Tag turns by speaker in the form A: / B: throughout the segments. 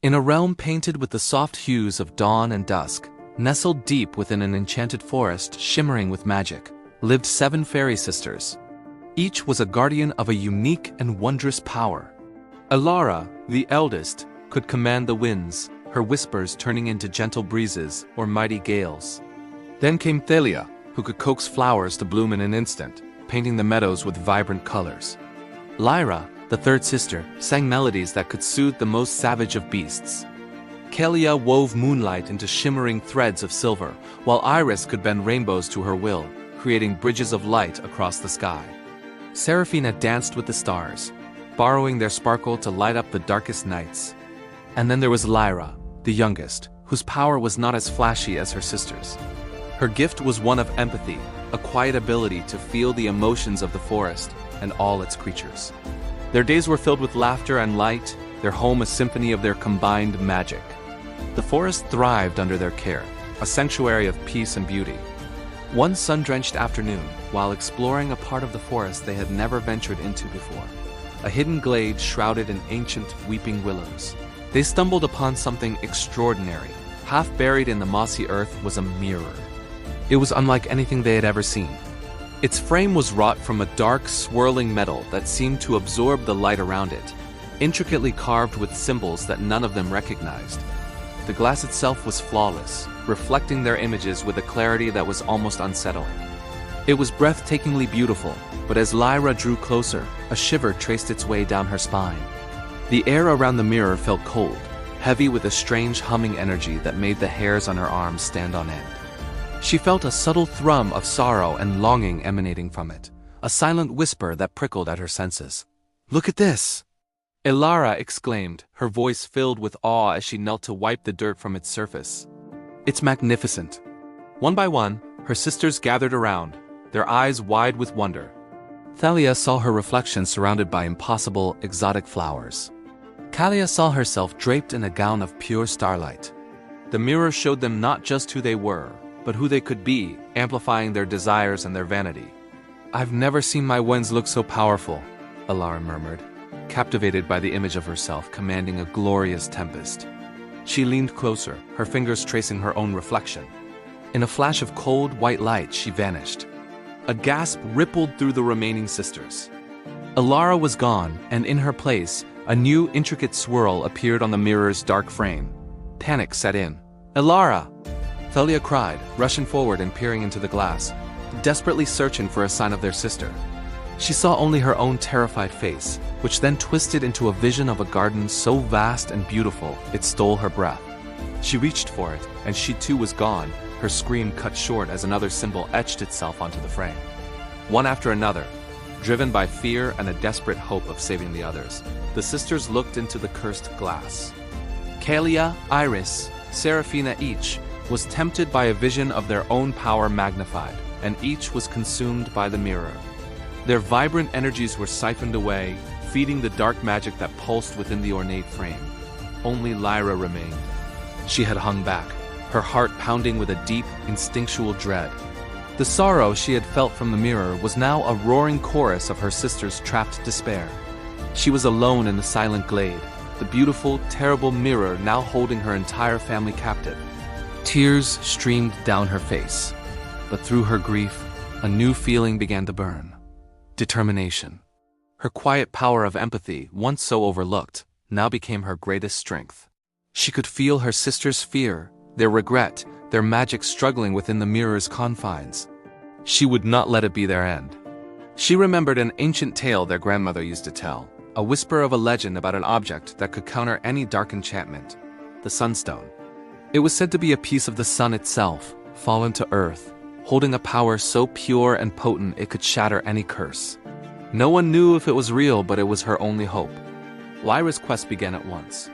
A: In a realm painted with the soft hues of dawn and dusk, nestled deep within an enchanted forest shimmering with magic, lived 7 fairy sisters. Each was a guardian of a unique and wondrous power. Elara, the eldest, could command the winds, her whispers turning into gentle breezes or mighty gales. Then came Thalia, who could coax flowers to bloom in an instant, painting the meadows with vibrant colors. Lyra, the third sister, sang melodies that could soothe the most savage of beasts. Kalia wove moonlight into shimmering threads of silver, while Iris could bend rainbows to her will, creating bridges of light across the sky. Seraphina danced with the stars, borrowing their sparkle to light up the darkest nights. And then there was Lyra, the youngest, whose power was not as flashy as her sisters. Her gift was one of empathy, a quiet ability to feel the emotions of the forest and all its creatures. Their days were filled with laughter and light, their home a symphony of their combined magic. The forest thrived under their care, a sanctuary of peace and beauty. One sun-drenched afternoon, while exploring a part of the forest they had never ventured into before, a hidden glade shrouded in ancient weeping willows, they stumbled upon something extraordinary. Half buried in the mossy earth was a mirror. It was unlike anything they had ever seen. Its frame was wrought from a dark, swirling metal that seemed to absorb the light around it, intricately carved with symbols that none of them recognized. The glass itself was flawless, reflecting their images with a clarity that was almost unsettling. It was breathtakingly beautiful, but as Lyra drew closer, a shiver traced its way down her spine. The air around the mirror felt cold, heavy with a strange humming energy that made the hairs on her arms stand on end. She felt a subtle thrum of sorrow and longing emanating from it, a silent whisper that prickled at her senses. "Look at this!" Elara exclaimed, her voice filled with awe as she knelt to wipe the dirt from its surface. "It's magnificent." One by one, her sisters gathered around, their eyes wide with wonder. Thalia saw her reflection surrounded by impossible, exotic flowers. Kalia saw herself draped in a gown of pure starlight. The mirror showed them not just who they were, but who they could be, amplifying their desires and their vanity. "I've never seen my winds look so powerful," Elara murmured, captivated by the image of herself commanding a glorious tempest. She leaned closer, her fingers tracing her own reflection. In a flash of cold, white light, she vanished. A gasp rippled through the remaining sisters. Elara was gone, and in her place, a new, intricate swirl appeared on the mirror's dark frame. Panic set in. "Elara!" Thalia cried, rushing forward and peering into the glass, desperately searching for a sign of their sister. She saw only her own terrified face, which then twisted into a vision of a garden so vast and beautiful it stole her breath. She reached for it, and she too was gone, her scream cut short as another symbol etched itself onto the frame. One after another, driven by fear and a desperate hope of saving the others, the sisters looked into the cursed glass. Kalia, Iris, Seraphina each was tempted by a vision of their own power magnified, and each was consumed by the mirror. Their vibrant energies were siphoned away, feeding the dark magic that pulsed within the ornate frame. Only Lyra remained. She had hung back, her heart pounding with a deep, instinctual dread. The sorrow she had felt from the mirror was now a roaring chorus of her sister's trapped despair. She was alone in the silent glade, the beautiful, terrible mirror now holding her entire family captive. Tears streamed down her face, but through her grief, a new feeling began to burn. Determination. Her quiet power of empathy, once so overlooked, now became her greatest strength. She could feel her sisters' fear, their regret, their magic struggling within the mirror's confines. She would not let it be their end. She remembered an ancient tale their grandmother used to tell, a whisper of a legend about an object that could counter any dark enchantment, the Sunstone. It was said to be a piece of the sun itself, fallen to earth, holding a power so pure and potent it could shatter any curse. No one knew if it was real, but it was her only hope. Lyra's quest began at once.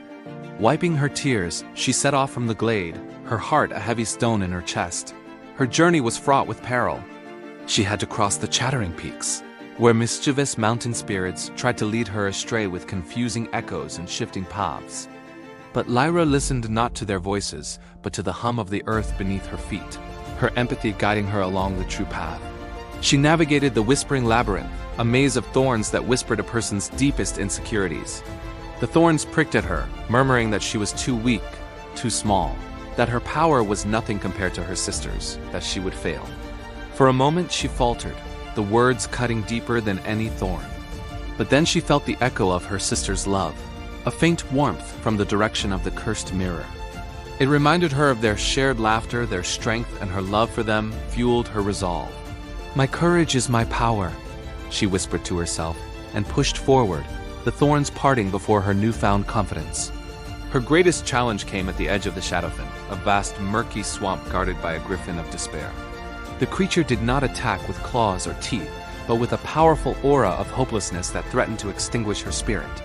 A: Wiping her tears, she set off from the glade, her heart a heavy stone in her chest. Her journey was fraught with peril. She had to cross the Chattering Peaks, where mischievous mountain spirits tried to lead her astray with confusing echoes and shifting paths. But Lyra listened not to their voices, but to the hum of the earth beneath her feet, her empathy guiding her along the true path. She navigated the whispering labyrinth, a maze of thorns that whispered a person's deepest insecurities. The thorns pricked at her, murmuring that she was too weak, too small, that her power was nothing compared to her sisters, that she would fail. For a moment she faltered, the words cutting deeper than any thorn. But then she felt the echo of her sister's love, a faint warmth from the direction of the cursed mirror. It reminded her of their shared laughter, their strength, and her love for them fueled her resolve. "My courage is my power," she whispered to herself, and pushed forward, the thorns parting before her newfound confidence. Her greatest challenge came at the edge of the Shadowfen, a vast murky swamp guarded by a griffin of despair. The creature did not attack with claws or teeth, but with a powerful aura of hopelessness that threatened to extinguish her spirit.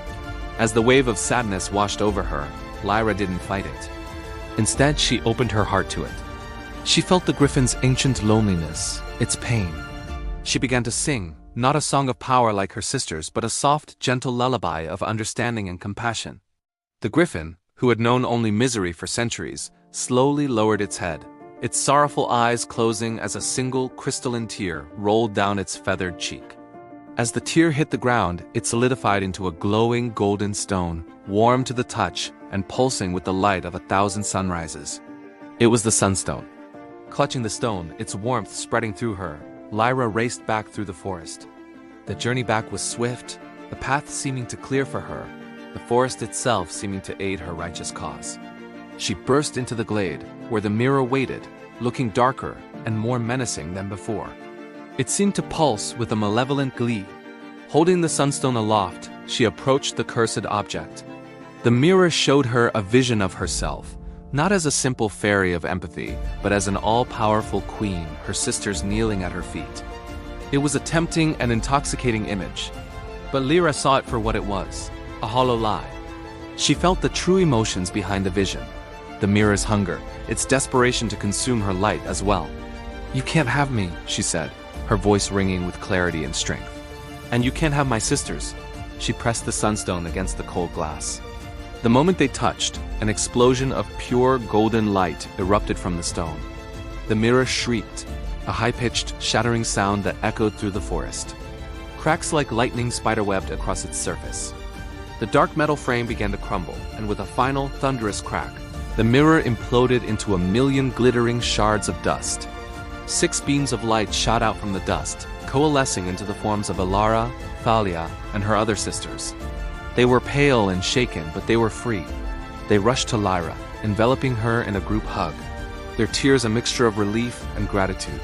A: As the wave of sadness washed over her, Lyra didn't fight it. Instead, she opened her heart to it. She felt the griffin's ancient loneliness, its pain. She began to sing, not a song of power like her sisters, but a soft, gentle lullaby of understanding and compassion. The griffin, who had known only misery for centuries, slowly lowered its head, its sorrowful eyes closing as a single crystalline tear rolled down its feathered cheek. As the tear hit the ground, it solidified into a glowing golden stone, warm to the touch and pulsing with the light of 1,000 sunrises. It was the sunstone. Clutching the stone, its warmth spreading through her, Lyra raced back through the forest. The journey back was swift, the path seeming to clear for her, the forest itself seeming to aid her righteous cause. She burst into the glade, where the mirror waited, looking darker and more menacing than before. It seemed to pulse with a malevolent glee. Holding the sunstone aloft, she approached the cursed object. The mirror showed her a vision of herself, not as a simple fairy of empathy, but as an all-powerful queen, her sisters kneeling at her feet. It was a tempting and intoxicating image, but Lyra saw it for what it was, a hollow lie. She felt the true emotions behind the vision, the mirror's hunger, its desperation to consume her light as well. "You can't have me," she said, her voice ringing with clarity and strength. "And you can't have my sisters." She pressed the sunstone against the cold glass. The moment they touched, an explosion of pure golden light erupted from the stone. The mirror shrieked, a high-pitched, shattering sound that echoed through the forest. Cracks like lightning spiderwebbed across its surface. The dark metal frame began to crumble, and with a final, thunderous crack, the mirror imploded into a million glittering shards of dust. 6 beams of light shot out from the dust, coalescing into the forms of Alara, Thalia, and her other sisters. They were pale and shaken, but they were free. They rushed to Lyra, enveloping her in a group hug, their tears a mixture of relief and gratitude.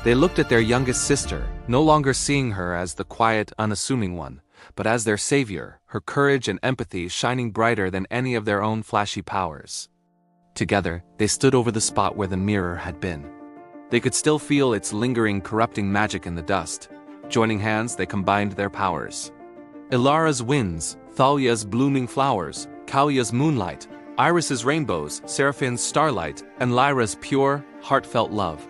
A: They looked at their youngest sister, no longer seeing her as the quiet, unassuming one, but as their savior, her courage and empathy shining brighter than any of their own flashy powers. Together, they stood over the spot where the mirror had been. They could still feel its lingering, corrupting magic in the dust. Joining hands, they combined their powers. Ilara's winds, Thalia's blooming flowers, Kalia's moonlight, Iris's rainbows, Seraphine's starlight, and Lyra's pure, heartfelt love.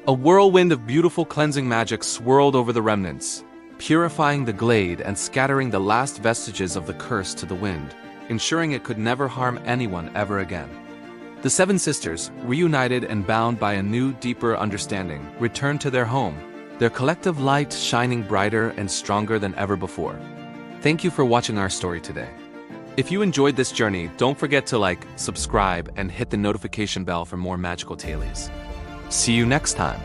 A: A whirlwind of beautiful cleansing magic swirled over the remnants, purifying the glade and scattering the last vestiges of the curse to the wind, ensuring it could never harm anyone ever again. The 7 sisters, reunited and bound by a new, deeper understanding, returned to their home, their collective light shining brighter and stronger than ever before. Thank you for watching our story today. If you enjoyed this journey, don't forget to like, subscribe, and hit the notification bell for more magical tales. See you next time.